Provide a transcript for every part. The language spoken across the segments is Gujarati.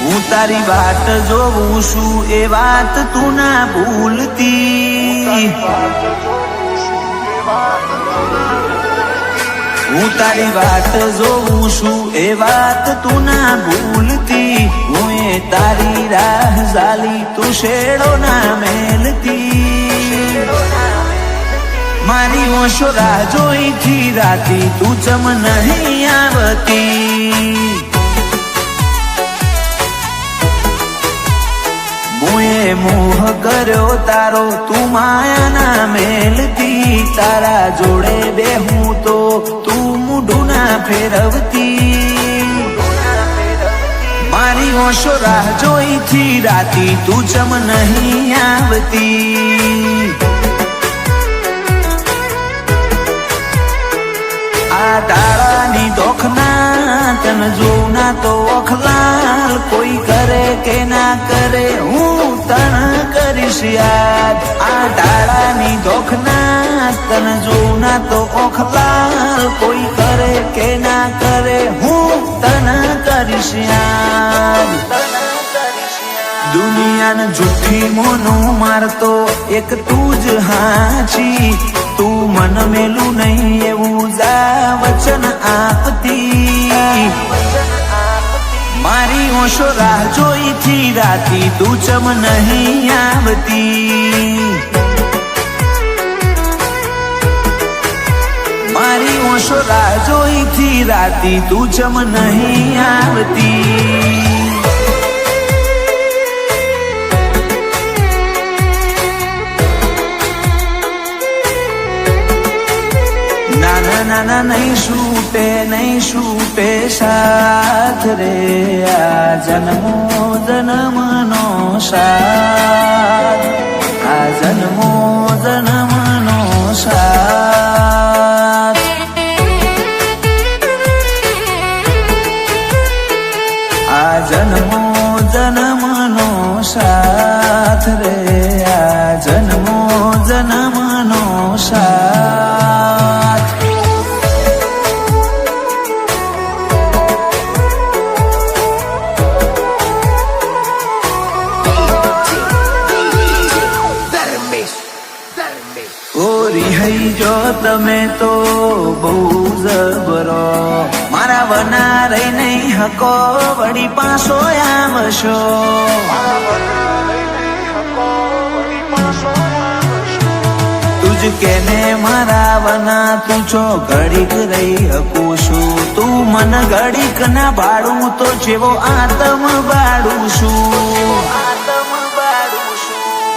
હું તારી વાટ જોઉં છું એ વાત તું ના ભૂલતી, હું તારી વાટ જોઉં છું એ વાત તું ના ભૂલતી, હું એ તારી રાહ ઝાલી તું શેડો ના મેલતી, મારી ઓશો રાહ જોઈથી રાતી તું ચમ નહીં આવતી, મુએ મોહ કર્યો તારો તું માયાના મેલતી, તારા જોડે બેહું તો તું મૂઢું ના ફેરવતી, મારી ઓશો રાહ જોઈથી રાતી તું ચમ નહીં આવતી, આ તાળાની દોખના તન જોઉં ના તો ઓખલાલ, કોઈ કરે કે ના કરે હું તન કરીશ યાદ, આ તાળાની દોખના તન જોઉં ના તો ઓખલાલ, કોઈ કરે કે ના કરે હું તન કરીશ યાદ, દુનિયાને જુઠ્ઠી મોનું મારતો એક તું જ હાચી, તું મન મેલું નહીં એવું જા વચન આપતી, મારી ઓશો રાહ જોઈથી રાતી તું ચમ નહીં આવતી, મારી ઓશો રાહ જોઈથી રાતી તું ચમ નહીં આવતી, નાના નાના નહીં છૂટે સાથ રે, આ જન્મો જન્મનો સાથ, આ જન્મો જન્મનો સાથ, આ જન્મો જન્મનો સાથ રે, આ જન્મો જન્મનો સાથ, જો તમે તો બહુ જબરો, મારા વના રહી નહીં હકો વળી પાછો આવશો, તુજ કેને મારા વના તું છો ઘડીક રહી હકું છું, તું મન ઘડીક ના ભાડું તો જેવો આતમ બાળું છું,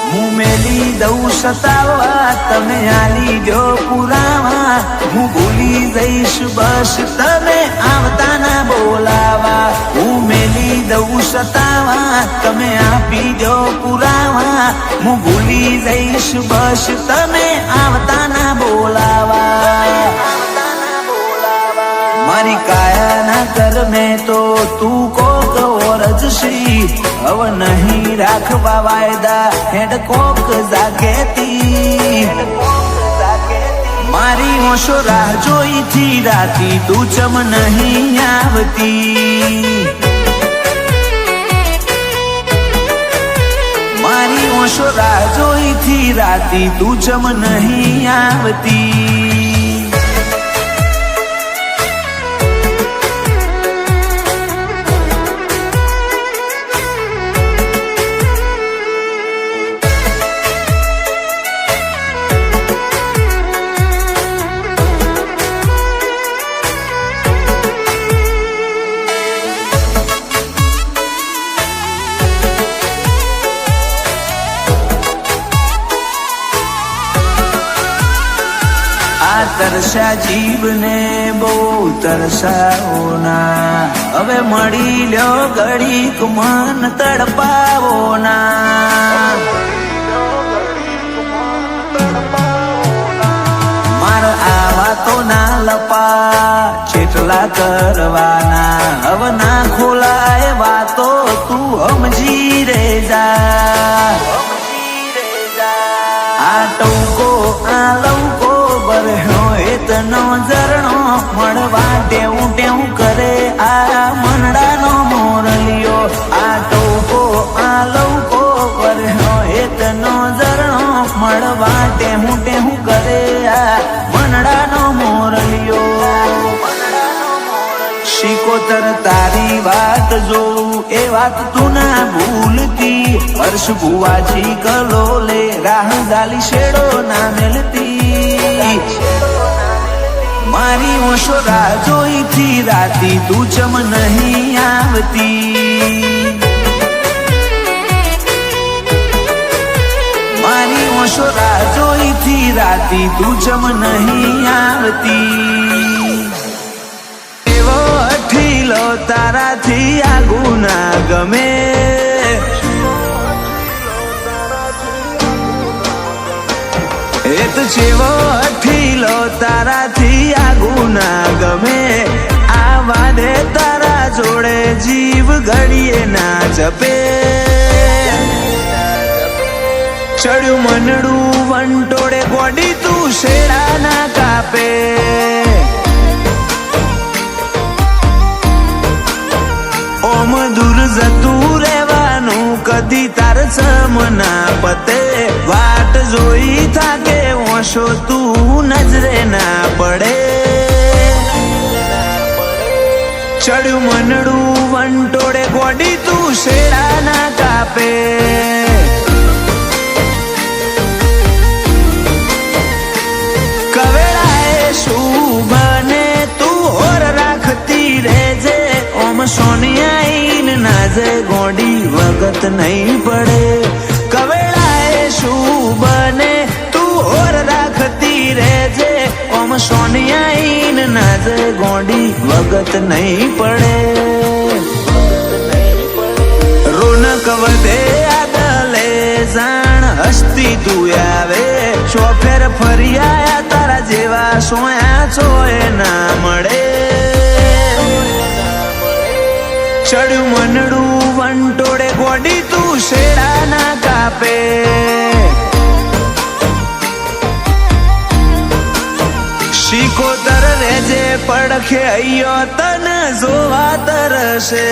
હું મેલી દઉં સતાવા તમે આલી દો પુરાવા, હું ભૂલી જઈશ બસ તમે આવતા ના બોલાવા, હું મેલી દઉં સતાવા તમે આપી દો પુરાવા, હું ભૂલી જઈશ બસ તમે આવતા ના બોલાવા, મારી કાયાના કર્મે તો તું કોક ઓરજશી, હવે નહીં રાખવા વાયદા હેડ કોક જાગેતી, મારી ઓશો રાહ જોઈથી રાતી તું ચમ નહીં આવતી, મારી ઓશો રાહ જોઈથી રાતી તું ચમ નહીં આવતી, તરસા જીવને બહુ તરસાવો ના, હવે મળી લ્યો ઘડીક મન તડપાવો ના, મારા આવા તો ના લપા જેટલા કરવાના, હવે ના ખોલાય વાતો તું સમજી રે જા, આ ટૌકો આ લૌકો બરહ્યો એતનો ઝરણો મળવા ટેવું ટેવું કરે, આ મનડાનો મોરલિયો આ શિકોતર તારી વાત જોઉં એ વાત તું ના ભૂલતી. હર્ષ ભુવાજી કલોલે રાહ દાલી શેડો ના મેલતી. મારી ઓશો રાહ જોઈથી રાતી તું ચમ નહીં આવતી. મારી ઓશો રાહ જોઈથી રાતી તું ચમ નહીં આવતી. એવો અઠીલો તારાથી આગુ ના ગમે. એ તો જેવો અઠીલો તારાથી આગુ ના ગમે. આ વાદે તારા જોડે જીવ ઘડીએ ના જપે. ચડ્યું મનડું વંટોળે ગોડી તું શેડા ના કાપે. ઓમ દૂર જતું રહેવાનું કદી તાર સમ ના પતે. વાટ જોઈ થાકે ઓશો તું નજરે ના પડે. ચડ્યું મનડું વંટોળે ગોડી તું શેડા ના કાપે. કવેળાએ શું બને તું હોર રાખતી રહેજે. ઓમ સોનિયાઈન નાજે ગોડી વગત નહીં પડે. કવેળાએ શું બને તું હોર રાખતી રહેજે. ઓમ સોનિયાઈન નાજે ગોડી વગત નહીં પડે. રોનક વધે આદલે જાણ હસ્તી તું આવે. ચોફેર ફરી આયા તારા જેવા સોયા ચોય ના મળે. ચડ્યું મનડું વંટોળે ગોડી તું શેડા ના કાપે. શિકોતર રેજે પડખે અయ్યો તન જોવા તરસે.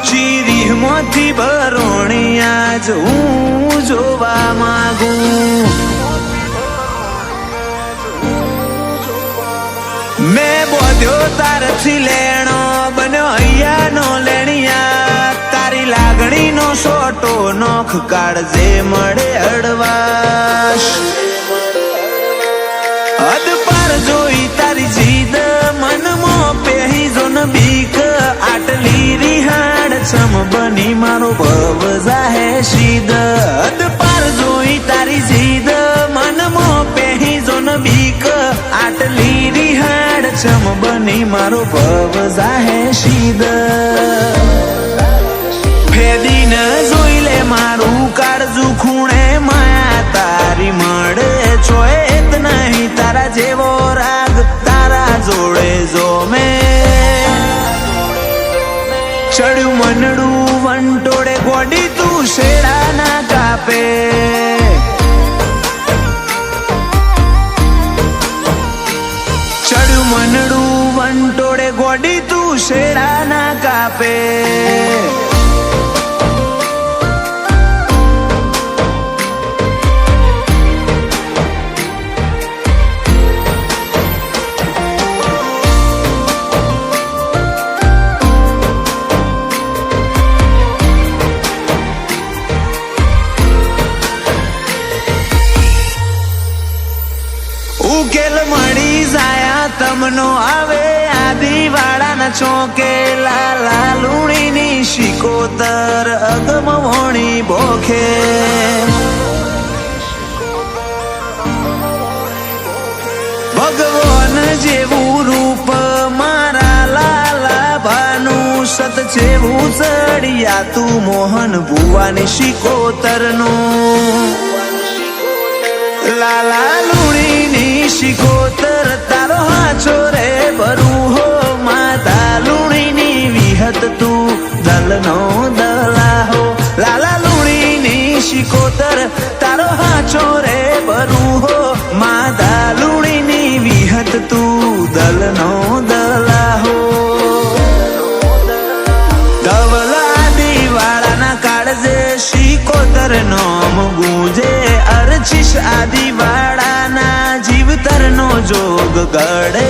ચીરીમાંથી ભરોણી આજ હું જોવા માંગું. મેં બોધ્યો તારથી લેણો બન્યો અહીંયાનો લેણિયા. તારી લાગણીનો સોટો નોખ કાળજે મળે અડવાશ. હદ પાર જોઈ તારી જીદ મનમાં પહેરી જો ન બીક. આટલી રિહાડ છમ બની મારો ભવ જાહે સીધ. હદ પાર જોઈ તારી જીદ મનમાં પહેરી જો ન બીક. આટલી રિહાડ છમ બની મારો ભવ જાહે સીધ. ફેદી ન જોઈ લે મારું કાળજું ખૂણે માયા તારી મળે. ચોએત નહીં તારા જેવો રાગ તારા જોડે જો મેં. ચડ્યું મનડું વંટોળે ગોડી તું શેડા ના કાપે. ચડ્યું મનડું વંટોળે ગોડી તું શેડા ના કાપે. ઉકેલ મળી જાયા તમનો આવે આદિવાળાના ચોકે. લાલા લુણીની શિકોતર અગમ વણી બોખે. ભગવાન જેવું રૂપ મારા લાલા ભાનું. સત જેવું ચડિયા તું મોહન ભુવાની શિકોતરનું. લાલા લુણીની શિકોતર તારો હાચો રે ભરું હો. માતા લુણીની વિહત તું દલનો દલાહો લાલા લુણીની શિકોતર તારો હાચો રે બરું હો માદા લુણીની વિહત તું દલનો દલાહો ધવલા દિવાળાના કાળજે શિકોતર નોમ ગુંજે અરછીશ આદિવાળાના જીવતરનો જોગ ગળે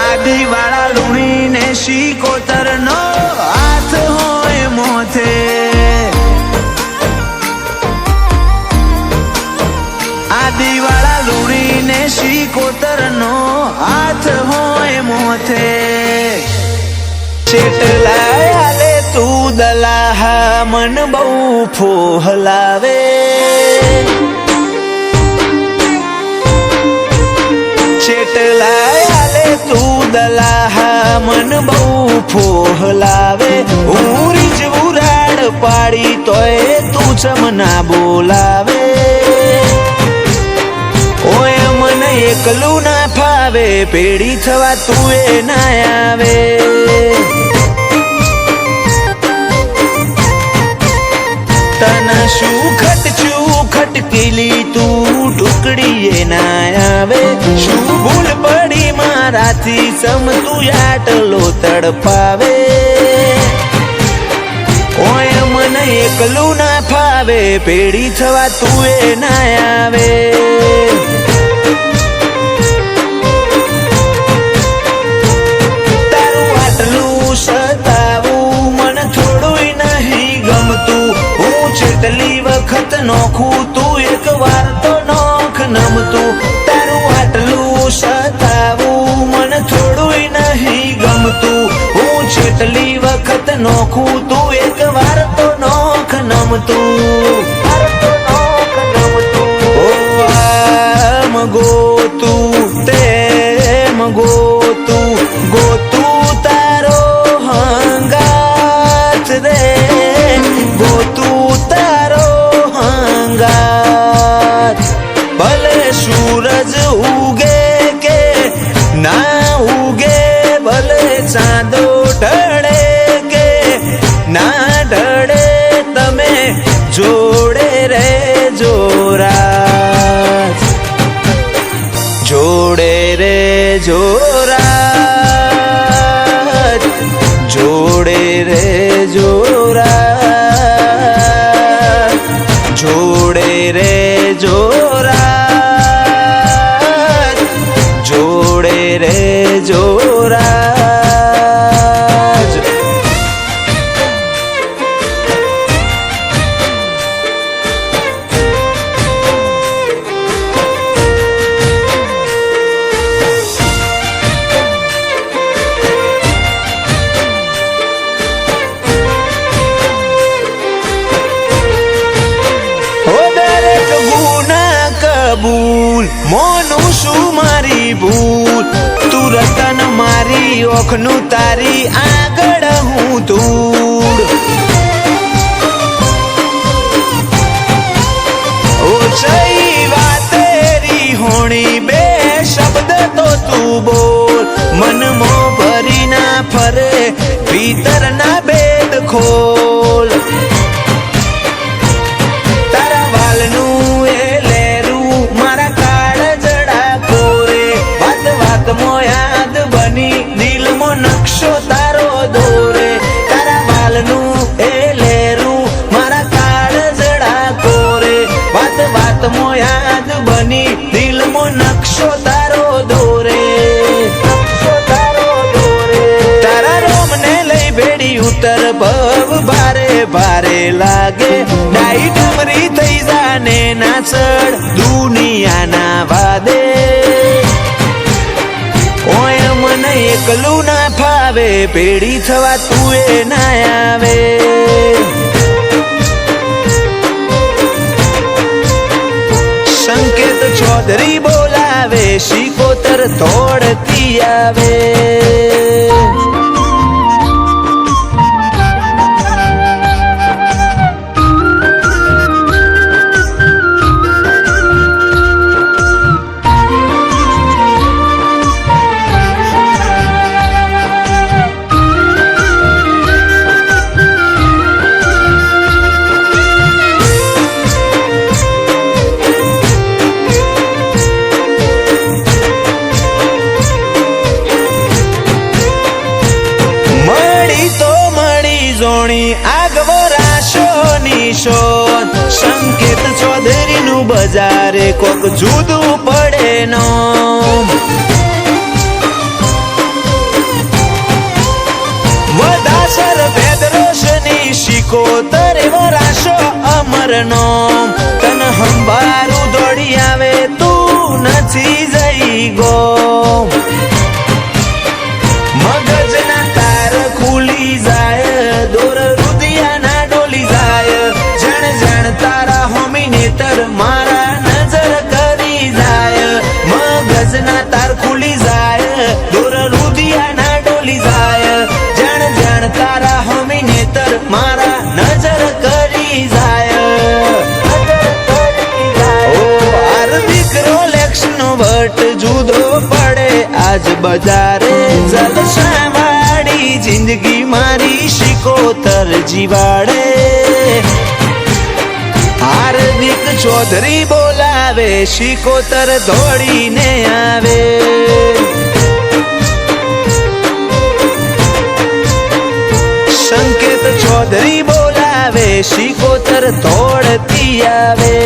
આદિવાળા લુણીને શિકોતરનો હાથ હોય મોથે આદિવાળા લુણીને શિકોતરનો હાથ હોય મોથે ચેટલાય હાલે તું દલાહા મન બહુ ફોહલાવે ચેટલાય હાલે તું દલાહા મન બહુ ફોહલાવે હું રીઝવું રાડ પાડી તોય તું ચમના બોલાવે ઓય મને એકલું ના ફાવે પેડી થવા તું એ ના આવે તના શું ખટકેલી તું ટુકડીએ ના આવે શું ભૂલ પડી મારાથી સમ તું આટલો તડપાવે ઓય મને એકલું ના ફાવે પેડી થવા તું એ ના આવે તારું આટલું સતાવું મને થોડું નહીં ગમતું હું જેટલી વખત નોખું તું એક વાર તો નોખ નમતું તારું આટલું સતાવું મને થોડું નહીં ગમતું હું જેટલી વખત નોખું તું એક વાર તો નોખ નમતું આમ ગોતું તેમ ગોતું તારો હંગાત રે ગોતું તારો હંગાત ભલે સૂરજ ઉગે કે ના ઉગે ભલે ચાંદો ઢળે કે ના ઢળે તમે જોડે રે જોરાત જોડે રે જોરાત જોડે રે જોરાત જોડે રે જોરાત જોડે રે જોરાત કબૂલ મોનું શું મારી ભૂલ તું રતન મારી ઓખનું તારી આગળ હું ધૂળ ઓછઈ વાતેરી હોણી બે શબ્દ તો તું બોલ મનમો ભરી ના ફરે ભીતરના ભેદ ખોલ તારા વાલનું એ યાદ બની દિલમાં નકશો તારો દોરે તારા વાલનું એ લેરું મારા કાળજડા કોરે વાત વાતમાં યાદ બની દિલમાં નકશો તારો દોરે તારા રોમને લઈ ભેડી ઉતર ભવ ભારે ભારે લાગે ડાઈ ડમરી થઈ જાને નાચડ દુનિયાના વાદે ઓય મને એકલું ના ફાવે પેડી થવા તું એ ના આવે સંકેત ચૌધરી બોલાવે શિકોતર તોડતી આવે વરાશોની શોધ સંકેત ચૌધરીનું બજારે કોક જુદું પડે નો વધાસર ભેદ રોશની શિકોતર વરાશો અમરનો તન હંબારું દોડી આવે તું નથી જઈ ગો મગજના તાર ખુલી જાય દોર રુદિયાના ડોલી જાય જણ જણ તારા હોમી નેતર મારા નજર કરી જાય મગજના તાર ખુલી જાય દોર રુદિયાના ડોલી જાય જણ જણ તારા હોમી નેતર મારા નજર કરી જાય દીકરો લેક્સનો વટ જુદો પડે આજ બજારે જલસાવાળી જિંદગી મારી શિકોતર જીવાડે હાર્દિક ચૌધરી બોલાવે શિકોતર દોડીને આવે સંકેત ચૌધરી બોલાવે શિકોતર દોડતી આવે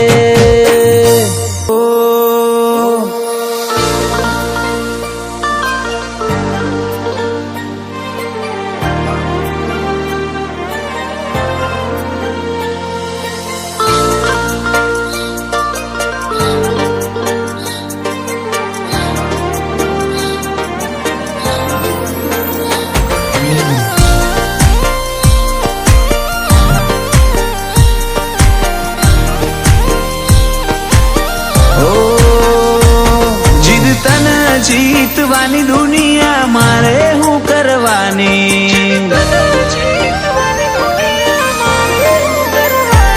જીતવાની દુનિયા મારે હું કરવાની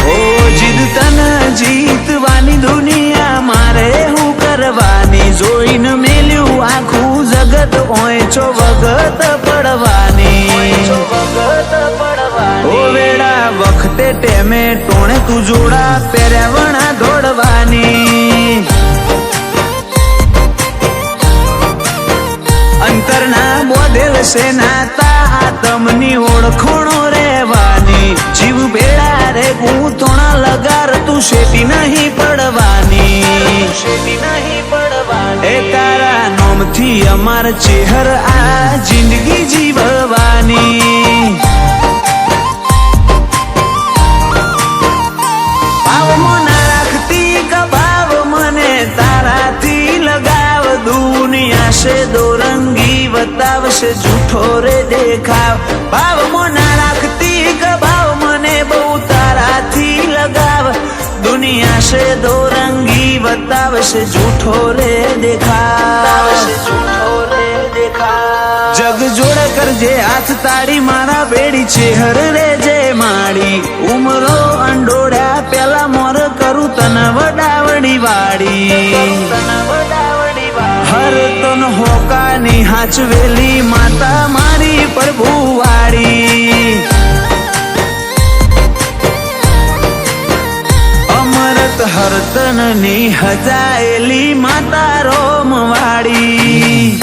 ઓ જીદ તન જીતવાની દુનિયા મારે હું કરવાની જોઈને મેલ્યું આખું જગત ઓય છો વગત પડવાની ઓ વેડા વખતે ટેમે ટોણે તું જોડા પહેર્યા વણા દોડવાની અંતરના બોધેલ છે નાતા આતમની ઓળખોણો રહેવાની જીવ બેડા રે ગૂંથોણા લગાર તું શેતી નહીં પડવાની એ તારા નોમથી અમાર ચેહર આ જિંદગી જીવવાની ભાવમાં ના રાખતી કબાવ મને તારાથી લગાવ દુનિયા છે દોરંગી બતાવશે જૂઠો રે દેખાવ ભાવમાં ના રાખતી કબાવ મને બહુ તારાથી લગાવ દુનિયા છે દોરંગી બતાવશે જૂઠો રે દેખાવ જગ જોડ કરજે હાથ તાળી મારા બેડી ચેહર રે જે માડી ઉમરો અંડોળ્યા પેલા મોર કરું તન વડાવડી વાડી હર તન હોકાની હાચવેલી માતા મારી પ્રભુવાડી અમરત હરતનની હજાયેલી માતા રોમવાડી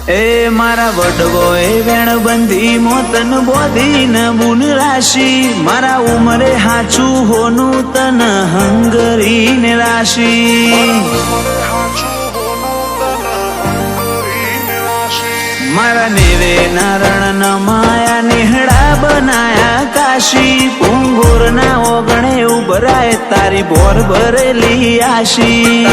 એ મારા વડવો એ વેણ બંધી મોતન બોધી ન બુન રાશિ મારા ઉમરે હાચું હોનું તન હંગરી ને રાશિ મારા નેવે નારણ ન માયા નેહડા બનાયા કાશી પૂંગોર ના ઓગણે ઉભરાય તારી બોર ભરેલી આશી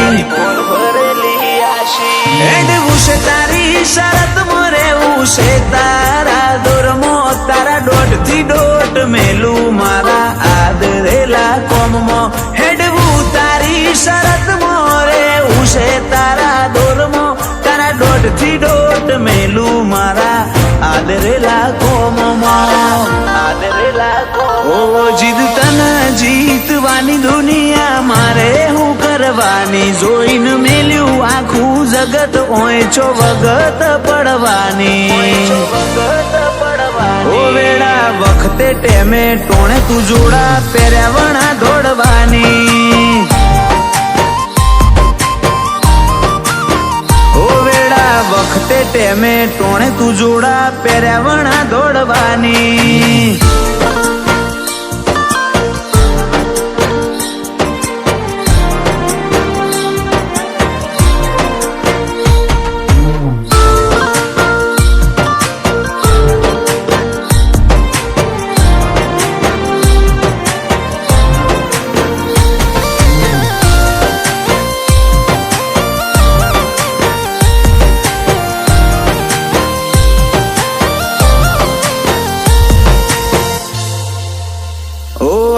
એડવું છે તારી શરત મરેવું છે તારા દોરમો તારા દોઢ થી દોઢ મેલું મારા આદરેલા કોમમાં હેડવું તારી શરત મરેવું છે તારા દોરમો તારા દોઢ થી દોઢ મેલું મારા આદરેલા કોમમાં આદરે ઓ જીદ તને જીતવાની દુનિયા મારે હું કરવાની, જોઈને મેલ્યું આખું જગત ઓય છો વગત પડવાની। ઓ વેળા વખતે ટેમે ટોણે તું જોડા પહેર્યા વણા દોડવાની। ઓ વેળા વખતે ટેમે ટોણે તું જોડા પહેર્યા વણા દોડવાની।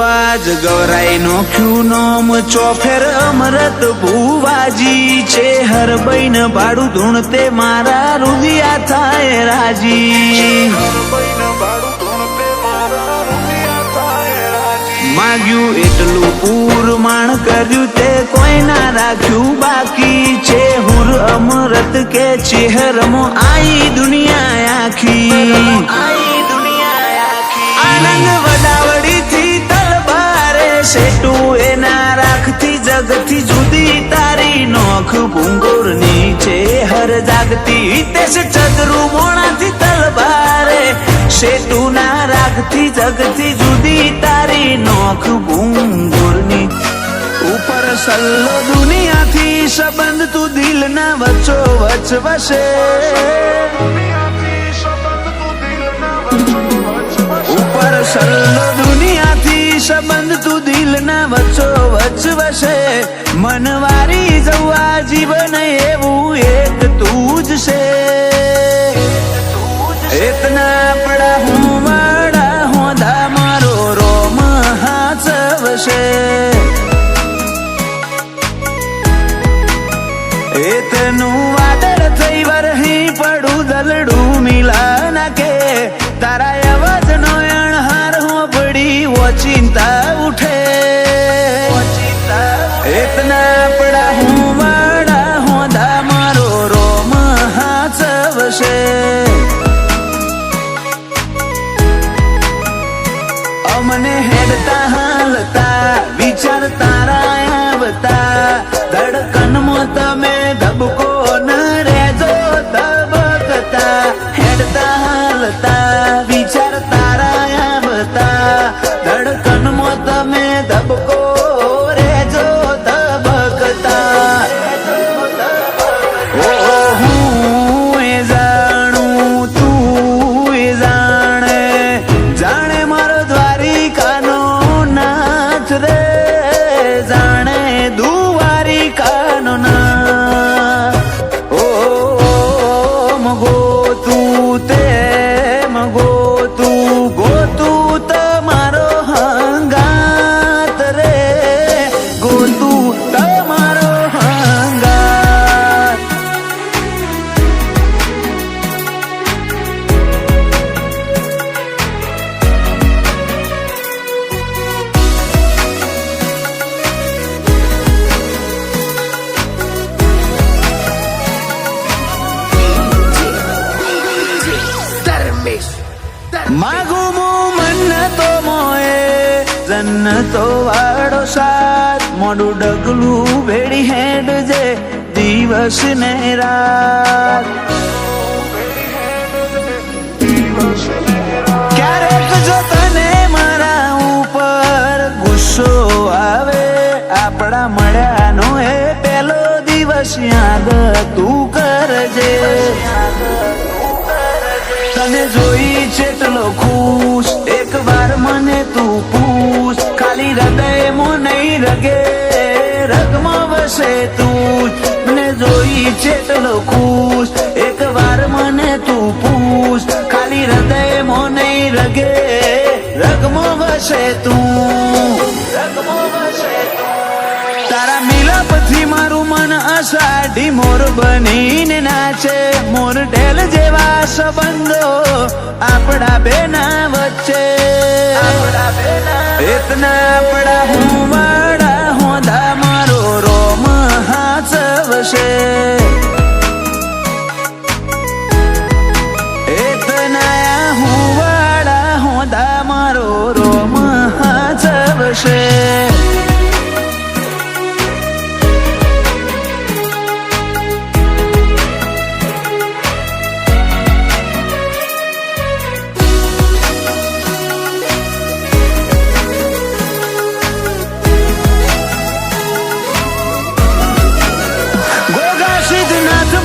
આજ ગવરાઈ નોખ્યું નોમ ચોફેર અમરત ભુવાજી છે, હર બૈન ભાડું ધૂણતે મારા રુદિયા થાય રાજી। માગ્યું એટલું પૂરમાણ કર્યું તે કોઈ ના રાખ્યું બાકી છે, હુર અમરત કે ચેહરમો આઈ દુનિયા આખી। આનંદ વડાવડી થી સેટું એના રાખથી જગથી જુદી તારી નોખ ભૂંગોરની છે હર જાગતી તેસ ચદરું મોણાથી તલવારે સેટું ના રાખથી જગથી જુદી તારી નોખ ભૂંગોરની। ઉપર સલ્લો દુનિયાથી સંબંધ તું દિલ ના વચ્ચો વચ વસે, ઉપર સલ્લો દુનિયાથી સંબંધ તું દિલ ના વચ્ચો વચ વસે, મનવારી જવા જીવન એવું એક તું જ છે। એતના પડા હું વાડા હોદા મારો રોમ હાથ વસે, એતનું વાદળ થઈ વરહી પડું દલડું મિલા નાખે, તારા અવાજ નો અણહાર હો પડી વો ચિંતા ઉઠે। એતના પડા હું વાડા હોદા મારો રોમ હાથ વસે, અમને હેડતા હાલતા વિચાર તારા આવતા, ધડકનમાં તમે ધબકો ન રેજો ધબકતા, હેડતા હાલતા વિચાર તારા આવતા, ધડકનમાં તમે ધબકો રેજો ધબકતા। ઓ હું એ જાણું તું એ જાણે, જાણે મારો દ્વારિકાનો નાથ રે, જાણે દ્વારિકાનો નાથ। ઓ મગો તું તે મગો તું ગોતું તમારો હંગાત રે, ગોતું તમારો હંગાત। માગું મું મન્નતો મોએ જન્નતો વાળો સાથ, મોડું ડગલું ભેડી હેડ જે દિવસ ને રાત। ક્યારેક જો તને મારા ઉપર ગુસ્સો આવે, આપણા મળ્યાનો એ પેલો દિવસ યાદ તું કરજે, તને જોઈ જેટલો ખુશ એક વાર મને તું પૂછ, ખાલી હૃદયમાં નહીં રગે રગમાં વસે તું, મને જોઈ જેટલો ખુશ એક વાર મને તું પૂછ, ખાલી હૃદયમાં નહીં રગે રગમાં વસે તું, રગમાં વસે તું। તારા મિલાપથી મારું મન અષાઢી મોર બનીને નાચે. મોર ઢેલ જેવા સંબંધો આપણા બેના વચ્ચે. એતના આપણા હું વાળા હોદા મારો રોમ હાચવશે. એતના હું વાળા હોદા મારો રોમ હાચવશે.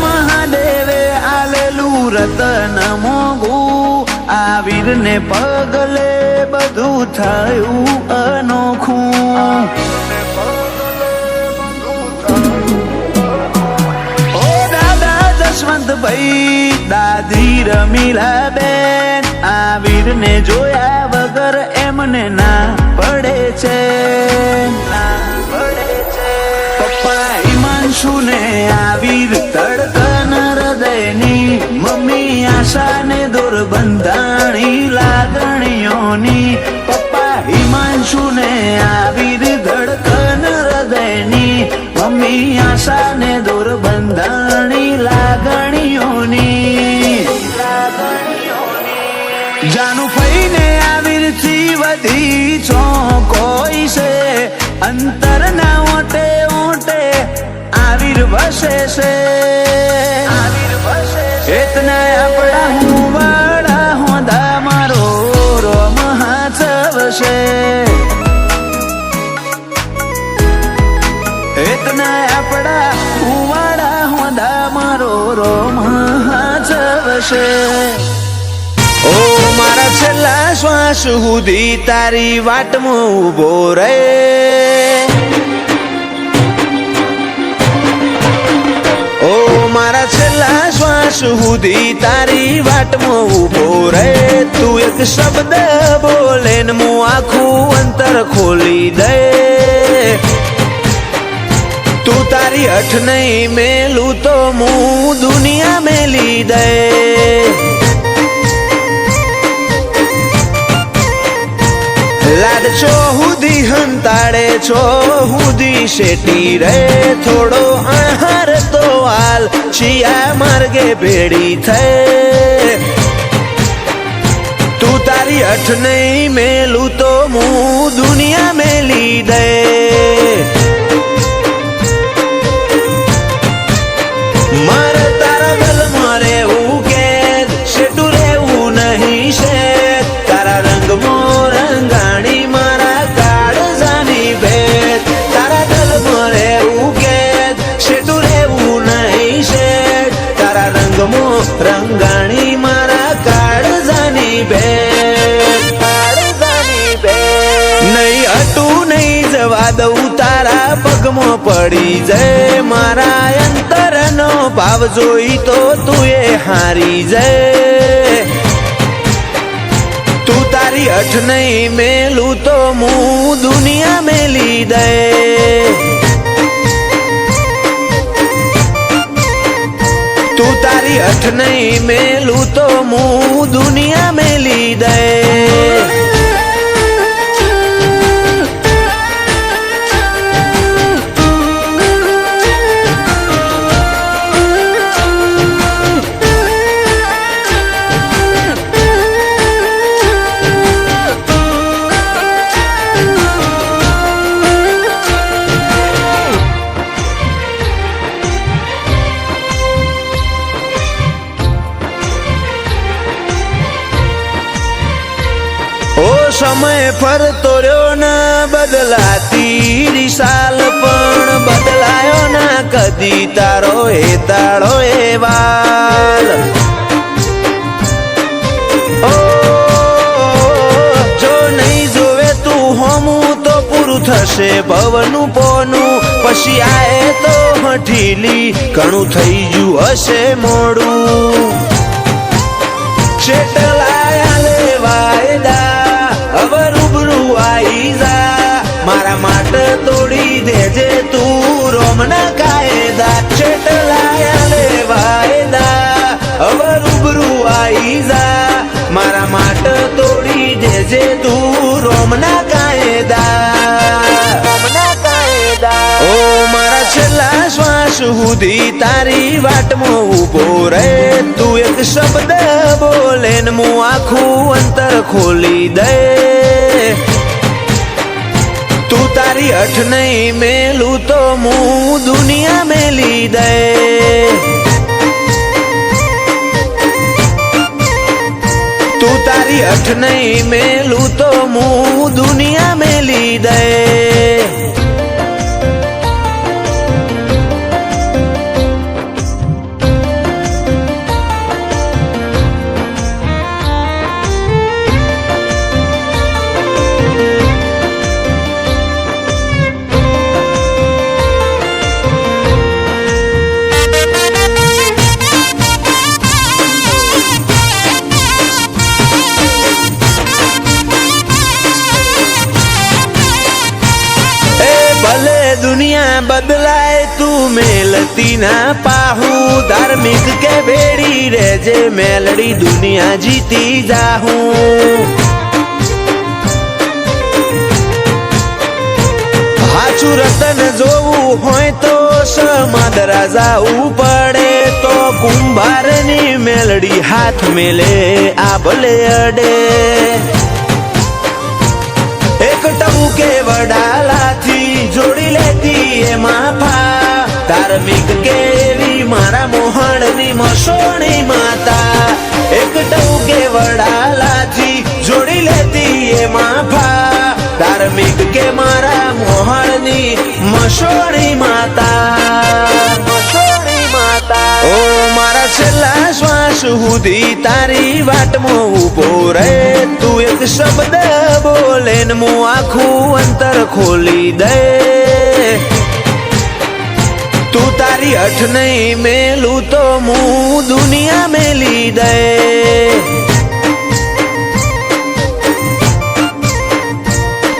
મહાદેવે આલેલું રતન મોગું. આ વીરને પગલે બધું થયું અનોખું. ઓ દાદા જશવંતભાઈ, દાદી રમીલા બેન, આ વીરને જોયા વગર એમને ના પડે છે. પપ્પા હિમાંશુને આ વીર ધડકન હૃદયની. મમ્મી આશાને દૂર બંધાણી લાગણીઓની. પપ્પા હિમાંશુને આ વીર ધડકન હૃદયની. મમ્મી આશાને દૂર બંધાણી લાગણીઓની. જાનું ફઈને આ વીરથી વધી છો કોઈ છે. અંતરના ઓટે ઓટે આવીર વસે છે. એતના આપણા હું વાળા હોદા મારો રોમ હાચવશે. એતના આપણા હું વાળા હોદા મારો રોમ હાચવશે. ઓ મારા છેલ્લા શ્વાસ સુધી તારી વાટમાં ઉભો રહે. ઓ મારા છેલ્લા શ્વાસ સુધી તારી વાટમાં ઉભો રહે. તું એક શબ્દ બોલે ને હું આખું અંતર ખોલી દે. તું તારી અઠ નહીં મેલું તો હું દુનિયા મેલી દે. લાડ છો હુદી હંતાડે છો હુદી શેટી રે. થોડો આહાર તો હાલ શિયા માર્ગે ભેડી થઈ. તું તારી અઠ નહીં મેલું તો હું દુનિયા મેલી દે. મારે તારા ગલમાં રહેવું કે શેટું રહેવું નહીં છે. તારા રંગમાં રંગાણી મારા કાળજાની ભેટ. તારા દલમાં રહેવું કે શેટું રહેવું નહીં છે. તારા રંગમાં રંગાણી મારા કાળજાની ભેટ. નહીં હટું નહીં જવા દઉં તારા પગમાં પડી જાય. મારા અંતરનો ભાવ જોઈ તો તું એ હારી જાય. તું તારી અઠ નહીં મેલું તો હું દુનિયા મેલી દે. તું તારી અઠ નહીં મેલું તો હું દુનિયા મેલી દે. સમય ફરતો રહ્યો ના બદલાતી દિશાલ પણ બદલાયો ના કદી તારો એ તાળો એ વાલ. ઓ જો નહીં જોવે તું હોમું તો પૂરું થશે ભવનું પોનું. પછી આએ તો હઠીલી ઘણું થઈ ગયું હશે મોડું. શેટલાયા લેવાયદા હવે રૂબરૂ આવી જા. મારા માટે તોડી દેજે તું રોમના કાયદા છેટલાયા લે વાયદા હવે રૂબરૂ આઈ જા મારા માટે તોડી દેજે તું રોમના કાયદા ઓ મારા છેલ્લા શ્વાસ સુધી તારી વાટમાં ઉભો રહે તું એક શબ્દ બોલે ને હું આખું અંતર ખોલી દે તું તારી અઠ નહીં મેલું તો હું દુનિયા મેલી દે તું તારી અઠ નહીં મેલું તો હું દુનિયા મેલી દે दुनिया बदलाए तू मेलती ना पाहू धार्मिक के बेड़ी रेजे मेलड़ी दुनिया जीती जाहूं हाचू रतन जोवू होय तो समादरा जावू पड़े तो कुंभार नी मेलड़ी हाथ मेले आ भले अडे एक टबू के वडाला थी जोड़ी लेती है माफा धार्मिक केवी मारा मोहन नी मसोणी माता एक टबू के वडाला थी जोड़ी लेती है माफा धार्मिक के मारा मोहन नी मसोणी माता ओ मारा छेल्ला श्वास સુધી તારી વાટમાં ઉભો રહે તું એક શબ્દ બોલે ને હું આખું અંતર ખોલી દે તું તારી અઠ નહીં મેલું તો હું દુનિયા મેલી દે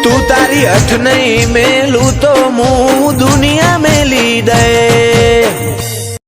તું તારી અઠ નહીં મેલું તો હું દુનિયા મેલી દે